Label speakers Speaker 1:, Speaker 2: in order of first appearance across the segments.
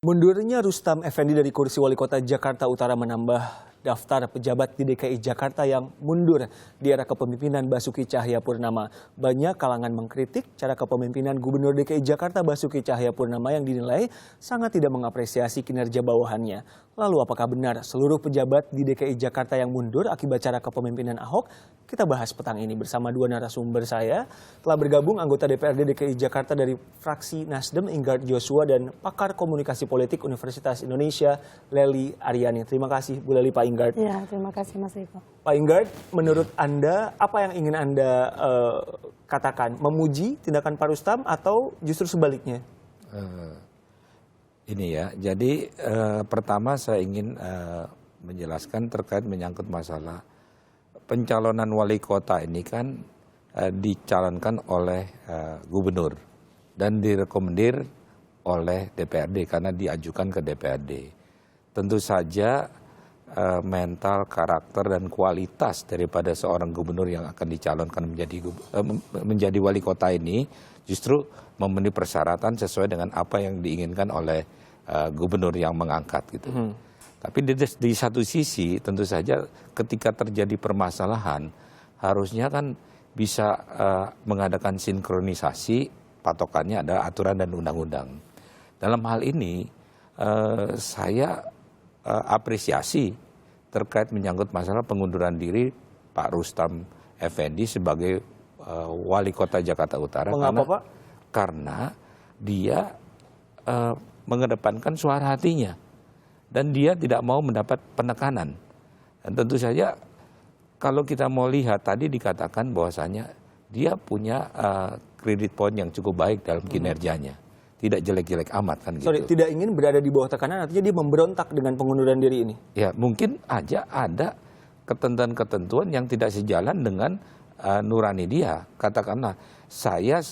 Speaker 1: Mundurnya Rustam Effendi dari kursi Wali Kota Jakarta Utara menambah daftar pejabat di DKI Jakarta yang mundur di era kepemimpinan Basuki Cahayapurnama. Banyak kalangan mengkritik cara kepemimpinan Gubernur DKI Jakarta Basuki Cahayapurnama yang dinilai sangat tidak mengapresiasi kinerja bawahannya. Lalu apakah benar seluruh pejabat di DKI Jakarta yang mundur akibat cara kepemimpinan Ahok? Kita bahas petang ini bersama dua narasumber saya. Telah bergabung anggota DPRD DKI Jakarta dari fraksi Nasdem Inggard Joshua dan pakar komunikasi politik Universitas Indonesia Lely Aryani. Terima kasih Bu Lely, Pak Inggard.
Speaker 2: Ya, terima kasih Mas Riko.
Speaker 1: Pak Inggard, menurut Anda apa yang ingin Anda katakan? Memuji tindakan Pak Rustam atau justru sebaliknya?
Speaker 3: Ini ya, jadi pertama saya ingin menjelaskan terkait menyangkut masalah pencalonan wali kota ini kan dicalonkan oleh gubernur dan direkomendir oleh DPRD karena diajukan ke DPRD. Tentu saja mental, karakter dan kualitas daripada seorang gubernur yang akan dicalonkan menjadi wali kota ini justru memenuhi persyaratan sesuai dengan apa yang diinginkan oleh gubernur yang mengangkat gitu. Tapi di satu sisi tentu saja ketika terjadi permasalahan harusnya kan bisa mengadakan sinkronisasi, patokannya ada aturan dan undang-undang. Dalam hal ini saya apresiasi terkait menyangkut masalah pengunduran diri Pak Rustam Effendi sebagai wali kota Jakarta Utara.
Speaker 1: Mengapa, Pak?
Speaker 3: Karena dia mengedepankan suara hatinya dan dia tidak mau mendapat penekanan. Dan tentu saja kalau kita mau lihat tadi dikatakan bahwasanya dia punya kredit point yang cukup baik dalam kinerjanya. Tidak jelek-jelek amat kan gitu.
Speaker 1: Sorry, tidak ingin berada di bawah tekanan, artinya dia memberontak dengan pengunduran diri ini?
Speaker 3: Ya, mungkin aja ada ketentuan-ketentuan yang tidak sejalan dengan nurani dia. Katakanlah, saya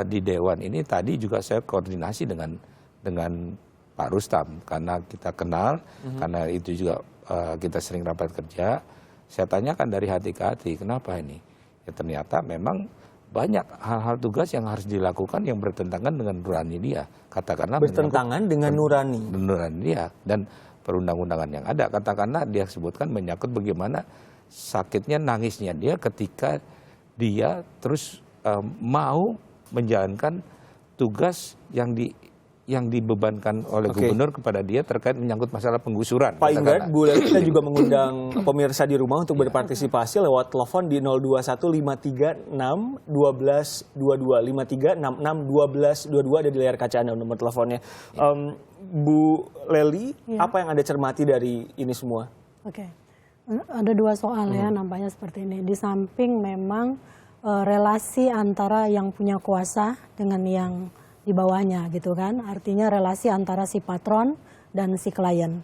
Speaker 3: di Dewan ini tadi juga saya koordinasi dengan Pak Rustam. Karena kita kenal, karena itu juga kita sering rapat kerja. Saya tanyakan dari hati ke hati, kenapa ini? Ya ternyata memang banyak hal-hal tugas yang harus dilakukan yang bertentangan dengan nurani dia. Katakanlah
Speaker 1: bertentangan dengan nurani
Speaker 3: dia dan perundang-undangan yang ada. Katakanlah dia sebutkan menyangkut bagaimana sakitnya, nangisnya dia ketika dia terus mau menjalankan tugas yang dibebankan oleh gubernur kepada dia terkait menyangkut masalah penggusuran.
Speaker 1: Pak Inggard, Bu Lely, kita juga mengundang pemirsa di rumah untuk berpartisipasi lewat telepon di 021 536 1222 536 1222 ada di layar kaca Anda nomor teleponnya. Bu Lely, apa yang Anda cermati dari ini semua?
Speaker 2: Oke, ada dua soal ya nampaknya seperti ini. Di samping memang relasi antara yang punya kuasa dengan yang di bawahnya gitu kan, artinya relasi antara si patron dan si klien.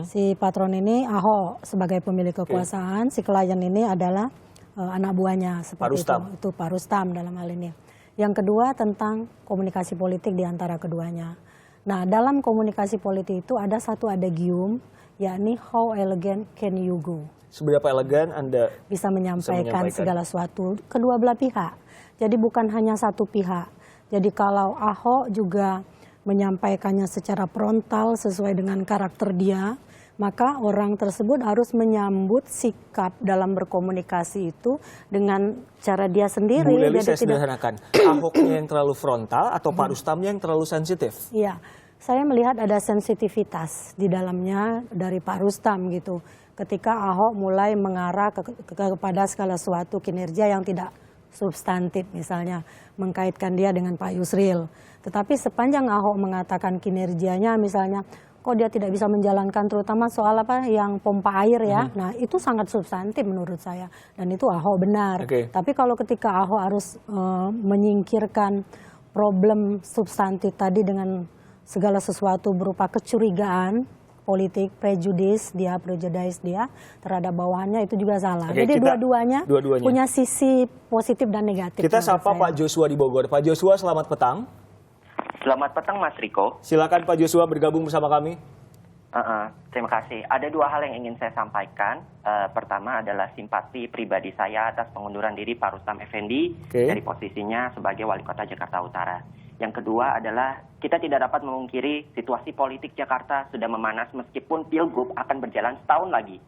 Speaker 2: Si patron ini Ahok sebagai pemilik kekuasaan, si klien ini adalah anak buahnya seperti itu Pak Rustam dalam hal ini. Yang kedua tentang komunikasi politik di antara keduanya. Nah, dalam komunikasi politik itu ada satu adagium, yakni how elegant can you go.
Speaker 1: Seberapa elegan Anda
Speaker 2: bisa menyampaikan segala sesuatu kedua belah pihak. Jadi bukan hanya satu pihak. Jadi kalau Ahok juga menyampaikannya secara frontal sesuai dengan karakter dia, maka orang tersebut harus menyambut sikap dalam berkomunikasi itu dengan cara dia sendiri.
Speaker 1: Bu Lely, saya sederhanakan. Ahoknya yang terlalu frontal atau Pak Rustamnya yang terlalu sensitif?
Speaker 2: Iya, saya melihat ada sensitivitas di dalamnya dari Pak Rustam gitu. Ketika Ahok mulai mengarah kepada segala sesuatu kinerja yang tidak substantif, misalnya mengkaitkan dia dengan Pak Yusril. Tetapi sepanjang Ahok mengatakan kinerjanya misalnya kok dia tidak bisa menjalankan terutama soal apa yang pompa air ya. Nah, itu sangat substantif menurut saya dan itu Ahok benar. Tapi kalau ketika Ahok harus menyingkirkan problem substantif tadi dengan segala sesuatu berupa kecurigaan politik, prejudice dia terhadap bawahannya, itu juga salah. Jadi dua-duanya punya sisi positif dan negatif.
Speaker 1: Kita sapa Pak Joshua di Bogor. Pak Joshua, selamat petang.
Speaker 4: Selamat petang Mas Riko.
Speaker 1: Silakan Pak Joshua bergabung bersama kami.
Speaker 4: Terima kasih. Ada dua hal yang ingin saya sampaikan. Pertama adalah simpati pribadi saya atas pengunduran diri Pak Rustam Effendi dari posisinya sebagai Wali Kota Jakarta Utara. Yang kedua adalah kita tidak dapat memungkiri situasi politik Jakarta sudah memanas meskipun Pilgub akan berjalan setahun lagi.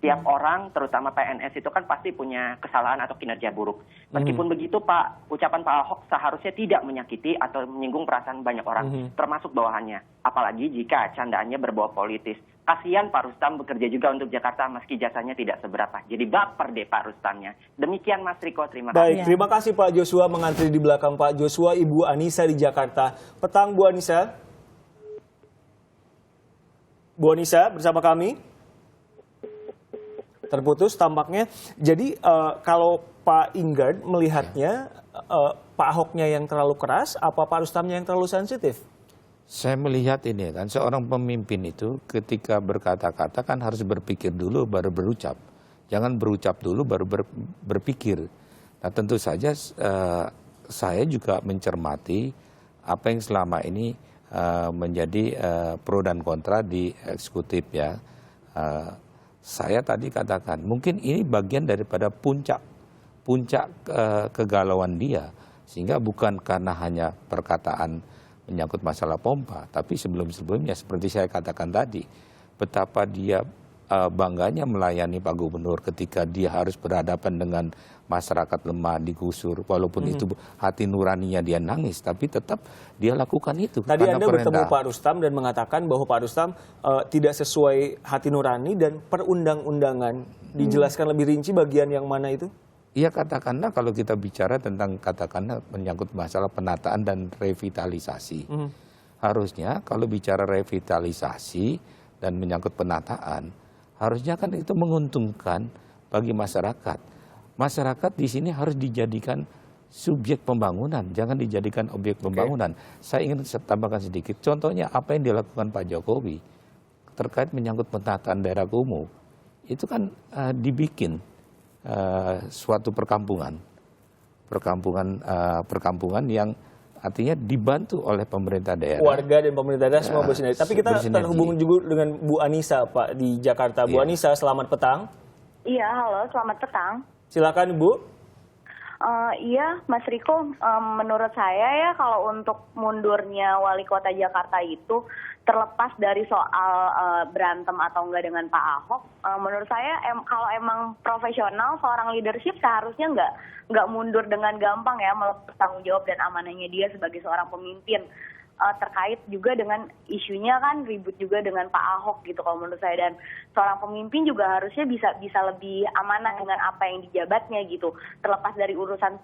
Speaker 4: Tiap orang, terutama PNS itu kan pasti punya kesalahan atau kinerja buruk. Meskipun begitu Pak, ucapan Pak Ahok seharusnya tidak menyakiti atau menyinggung perasaan banyak orang, termasuk bawahannya. Apalagi jika candaannya berbau politis. Kasihan Pak Rustam bekerja juga untuk Jakarta meski jasanya tidak seberapa. Jadi baper deh Pak Rustamnya. Demikian Mas Riko, terima kasih.
Speaker 1: Baik, terima kasih Pak Joshua mengantri di belakang Pak Joshua, Ibu Anissa di Jakarta. Petang Bu Anissa. Bu Anissa bersama kami. Terputus tampaknya. Jadi kalau Pak Inggard melihatnya Pak Ahoknya yang terlalu keras, apa Pak Rustamnya yang terlalu sensitif?
Speaker 3: Saya melihat ini kan, seorang pemimpin itu ketika berkata-kata kan harus berpikir dulu baru berucap. Jangan berucap dulu baru berpikir. Nah tentu saja saya juga mencermati apa yang selama ini menjadi pro dan kontra di eksekutif ya. Saya tadi katakan mungkin ini bagian daripada puncak kegalauan dia, sehingga bukan karena hanya perkataan menyangkut masalah pompa, tapi sebelumnya seperti saya katakan tadi, betapa dia bangganya melayani Pak Gubernur ketika dia harus berhadapan dengan masyarakat lemah digusur, walaupun itu hati nuraninya dia nangis, tapi tetap dia lakukan itu.
Speaker 1: Tadi Anda bertemu
Speaker 3: perintah.
Speaker 1: Pak Rustam dan mengatakan bahwa Pak Rustam tidak sesuai hati nurani dan perundang-undangan. Dijelaskan lebih rinci bagian yang mana itu?
Speaker 3: Iya, katakanlah kalau kita bicara tentang katakanlah menyangkut masalah penataan dan revitalisasi. Harusnya kalau bicara revitalisasi dan menyangkut penataan, harusnya kan itu menguntungkan bagi masyarakat. Masyarakat di sini harus dijadikan subjek pembangunan, jangan dijadikan objek pembangunan. Saya ingin tambahkan sedikit. Contohnya apa yang dilakukan Pak Jokowi terkait menyangkut penataan daerah kumuh. Itu kan dibikin suatu perkampungan yang artinya dibantu oleh pemerintah daerah.
Speaker 1: Warga dan pemerintah daerah semua bersinergi. Tapi kita terhubung juga dengan Bu Anissa Pak di Jakarta. Bu Anissa, selamat petang.
Speaker 5: Iya, halo, selamat petang.
Speaker 1: Silakan Bu.
Speaker 5: Iya, Mas Riko, menurut saya ya kalau untuk mundurnya wali kota Jakarta itu terlepas dari soal berantem atau enggak dengan Pak Ahok, menurut saya kalau emang profesional seorang leadership seharusnya enggak mundur dengan gampang ya, melepas tanggung jawab dan amanahnya dia sebagai seorang pemimpin. Terkait juga dengan isunya kan ribut juga dengan Pak Ahok gitu kalau menurut saya, dan seorang pemimpin juga harusnya bisa lebih amanah dengan apa yang dijabatnya gitu, terlepas dari urusan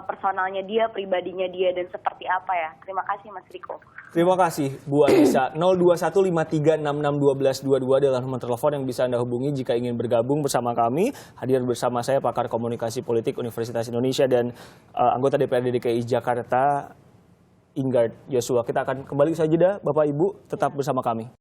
Speaker 5: personalnya dia, pribadinya dia dan seperti apa ya. Terima kasih Mas Riko.
Speaker 1: Terima kasih Bu Anissa. 02153661222 adalah nomor telepon yang bisa Anda hubungi jika ingin bergabung bersama kami. Hadir bersama saya pakar komunikasi politik Universitas Indonesia dan anggota DPRD DKI Jakarta Inggard Joshua. Kita akan kembali saja, Bapak Ibu, tetap bersama kami.